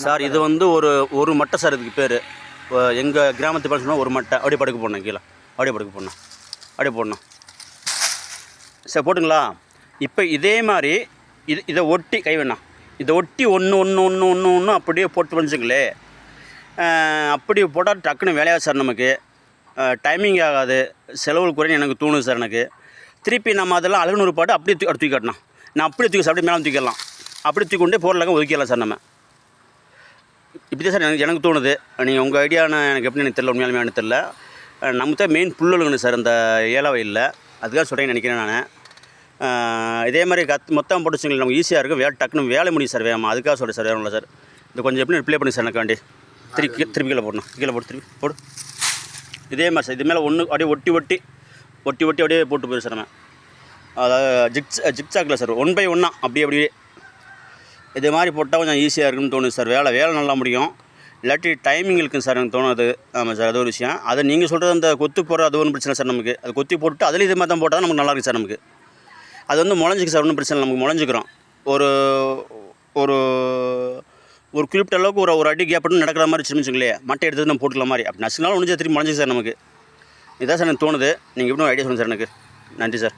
Sir இது வந்து ஒரு மட்டை சார் இதுக்கு பேர். எங்கள் கிராமத்து பேர் சொன்னால் ஒரு மட்டை அப்படியே படுக்க போடணும், கீழே அப்படியே படுக்க போடணும், அப்படியே போடணும் சார். போட்டுங்களா? இப்போ இதே மாதிரி இதை ஒட்டி கை வேணாம், இதை ஒட்டி ஒன்று அப்படியே போட்டு வந்துச்சுங்களே. அப்படி போட்டால் டக்குன்னு வேலையாது சார். நமக்கு டைமிங் ஆகாது, செலவு குறைன்னு எனக்கு தோணுது சார். எனக்கு திருப்பி நம்ம அதெல்லாம் அழகுனூறு பாட்டு அப்படியே தூக்கி காட்டணும். நான் அப்படியே தூக்கி அப்படியே மேலே தூக்கிடலாம், அப்படியே தூக்கி கொண்டே பொருளாக ஒதுக்கிடலாம் சார். நம்ம இப்படி தான் சார் எனக்கு தோணுது. நீங்கள் உங்கள் ஐடியான்னு எனக்கு எப்படி எனக்கு தெரியல, உண்மையாலுமே எனக்கு தெரியல. நமக்கு தான் மெயின் புல்லலுங்கன்னு சார் அந்த ஏல வயலில், அதுக்காக சொல்கிறேன்னு நினைக்கிறேன் நான். இதே மாதிரி மொத்தம் போட்டு வச்சுங்களேன், நமக்கு ஈஸியாக இருக்கும், டக்குன்னு வேலை முடியும் சார் வேகமாக. அதுக்காக சொல்கிறேன் சார், வேணும் இல்லை சார். இது கொஞ்சம் எப்படி ரிப்ளை பண்ணி சார் எனக்கு வேண்டி. திருப்பி கீழே போடணும், கீழே போட்டு திருப்பி போடு. இதே மாதிரி சார், இது மேலே ஒன்று அப்படியே ஒட்டி அப்படியே போட்டு போயிடும் சார். நம்ம அதாவது ஜிக்ஸாக்கில் சார் 1 by 1 அப்படியே இது மாதிரி போட்டால் கொஞ்சம் ஈஸியாக இருக்குன்னு தோணுது சார். வேலை நல்லா முடியும். இல்லாட்டி டைமிங் இருக்குங்க சார் எனக்கு தோணுது. ஆமாம் சார், அது ஒரு விஷயம். அதை நீங்கள் சொல்கிறது அந்த கொத்து போடுற அது ஒன்றும் பிரச்சனை சார். நமக்கு அது கொத்தி போட்டு அதில் இது மாதிரி தான் போட்டால் நமக்கு நல்லா இருக்குது சார். நமக்கு அது வந்து முளைஞ்சிக்கு சார், ஒன்றும் பிரச்சனை இல்லை. நமக்கு முளைஞ்சிக்கிறோம். ஒரு ஒரு ஒரு குறிப்பிட்ட அளவுக்கு ஒரு அடி கேப் பண்ணி நடக்கிற மாதிரி வச்சுங்களே, மட்டை எடுத்து நம்ம போட்டுக்கலாம் மாதிரி. அப்படி நச்சுனாலும் ஒன்று திரும்பி முளைஞ்சிக்கு சார். நமக்கு இதான் சார் எனக்கு தோணுது. நீங்கள் எப்படி ஐடியா சொல்லுங்கள் சார் எனக்கு. நன்றி சார்.